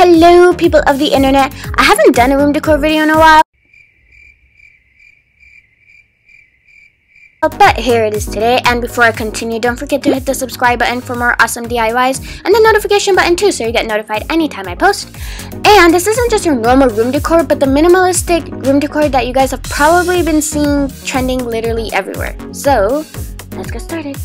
Hello people of the internet, I haven't done a room decor video in a while, but here it is today. And before I continue, don't forget to hit the subscribe button for more awesome DIYs and the notification button too, so you get notified anytime I post. And this isn't just your normal room decor, but the minimalistic room decor that you guys have probably been seeing trending literally everywhere. So let's get started.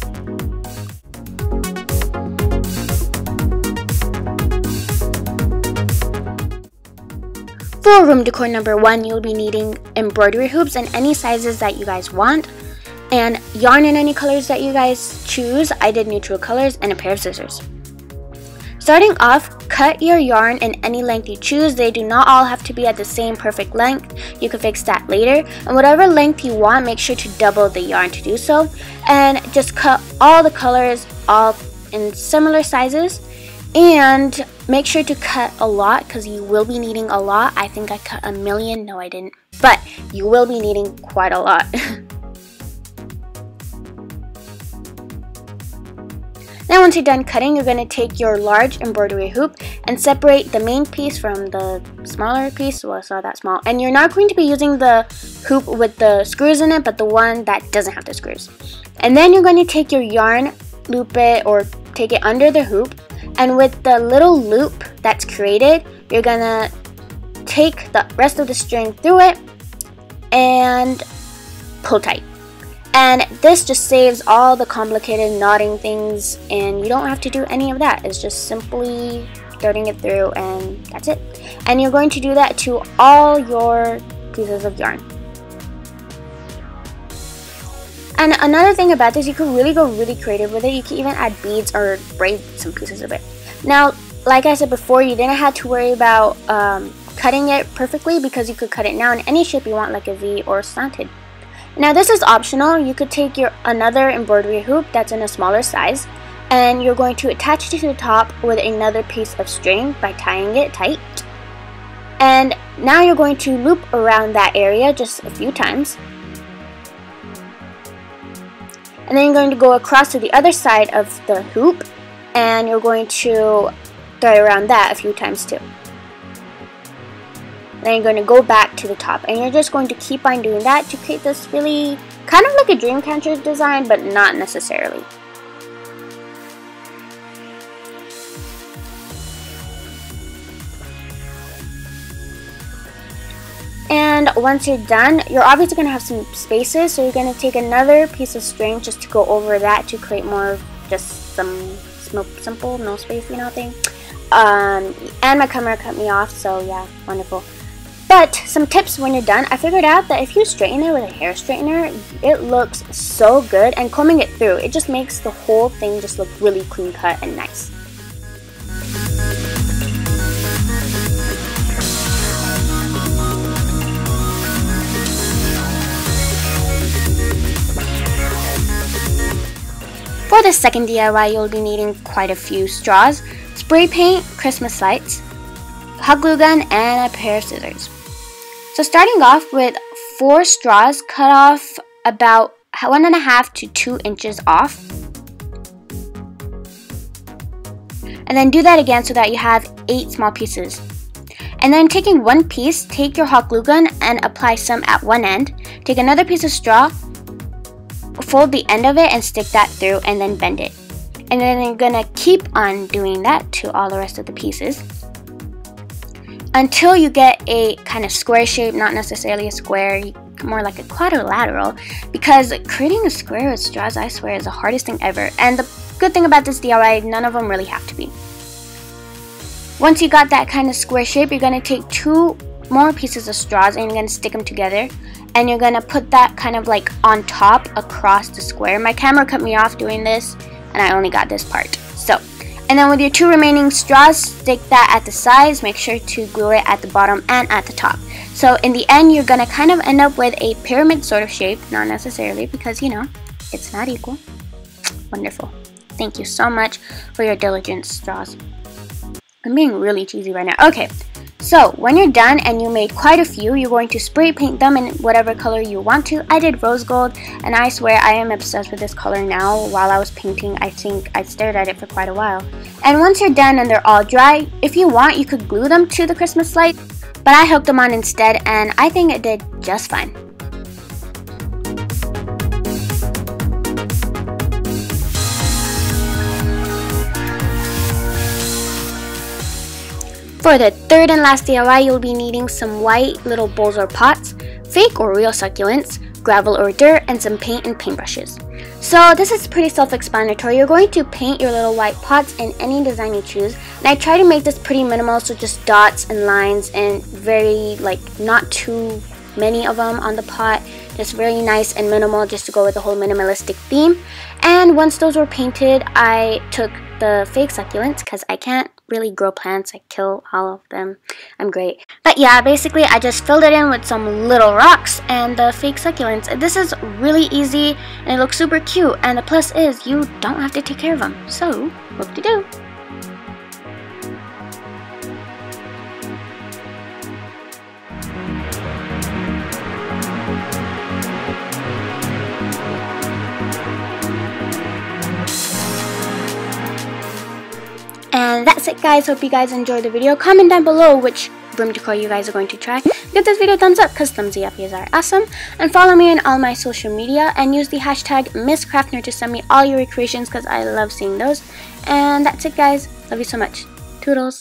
For room decor number 1, you'll be needing embroidery hoops in any sizes that you guys want, and yarn in any colors that you guys choose. I did neutral colors, and a pair of scissors. Starting off, cut your yarn in any length you choose. They do not all have to be at the same perfect length. You can fix that later. And whatever length you want, make sure to double the yarn to do so. And just cut all the colors all in similar sizes. And make sure to cut a lot, because you will be needing a lot. I think I cut 1 million. No, I didn't. But you will be needing quite a lot. Now once you're done cutting, you're going to take your large embroidery hoop and separate the main piece from the smaller piece. Well, it's not that small. And you're not going to be using the hoop with the screws in it, but the one that doesn't have the screws. And then you're going to take your yarn, loop it, or take it under the hoop. And with the little loop that's created, you're going to take the rest of the string through it and pull tight. And this just saves all the complicated knotting things, and you don't have to do any of that. It's just simply threading it through, and that's it. And you're going to do that to all your pieces of yarn. And another thing about this, you can really go really creative with it. You can even add beads or braid some pieces of it. Now, like I said before, you didn't have to worry about cutting it perfectly, because you could cut it now in any shape you want, like a V or slanted. Now this is optional. You could take another embroidery hoop that's in a smaller size, and you're going to attach it to the top with another piece of string by tying it tight. And now you're going to loop around that area just a few times. And then you're going to go across to the other side of the hoop, and you're going to thread around that a few times too. Then you're going to go back to the top, and you're just going to keep on doing that to create this really kind of like a dream catcher design, but not necessarily. And once you're done, you're obviously going to have some spaces, so you're going to take another piece of string just to go over that to create more of just some simple no space, thing. And my camera cut me off, so yeah, wonderful. But some tips when you're done. I figured out that if you straighten it with a hair straightener, it looks so good, and combing it through, it just makes the whole thing just look really clean cut and nice. For the second DIY, you'll be needing quite a few straws, spray paint, Christmas lights, hot glue gun, and a pair of scissors. So starting off with 4 straws, cut off about 1.5 to 2 inches off. And then do that again so that you have 8 small pieces. And then taking one piece, take your hot glue gun and apply some at one end. Take another piece of straw, fold the end of it and stick that through, and then bend it. And then you're gonna keep on doing that to all the rest of the pieces until you get a kind of square shape, not necessarily a square, more like a quadrilateral, because creating a square with straws, I swear, is the hardest thing ever. And the good thing about this DIY, none of them really have to be. Once you got that kind of square shape, you're going to take 2 more pieces of straws and you're going to stick them together, and you're going to put that kind of like on top across the square. My camera cut me off doing this, and I only got this part. And then with your 2 remaining straws, stick that at the sides. Make sure to glue it at the bottom and at the top. So in the end, you're going to kind of end up with a pyramid sort of shape. Not necessarily, because, it's not equal. Wonderful. Thank you so much for your diligence, straws. I'm being really cheesy right now. Okay, So when you're done and you made quite a few, you're going to spray paint them in whatever color you want to. I did rose gold, and I swear I am obsessed with this color now. While I was painting, I think I stared at it for quite a while. And once you're done and they're all dry, if you want, you could glue them to the Christmas light, but I hooked them on instead, and I think it did just fine. For the third and last DIY, you'll be needing some white little bowls or pots, fake or real succulents, gravel or dirt, and some paint and paintbrushes. So this is pretty self-explanatory. You're going to paint your little white pots in any design you choose. And I try to make this pretty minimal, so just dots and lines and very, not too many of them on the pot. Just very nice and minimal, just to go with the whole minimalistic theme. And once those were painted, I took the fake succulents because I can't really grow plants. I kill all of them. I'm great. But yeah, basically I just filled it in with some little rocks and the fake succulents. This is really easy and it looks super cute, and the plus is you don't have to take care of them. So, whoop-de-doo. And that's it, guys. Hope you guys enjoyed the video. Comment down below which room decor you guys are going to try. Give this video a thumbs up because thumbsy uppies are awesome. And follow me on all my social media and use the hashtag mscraftnerd to send me all your recreations because I love seeing those. And that's it, guys. Love you so much. Toodles.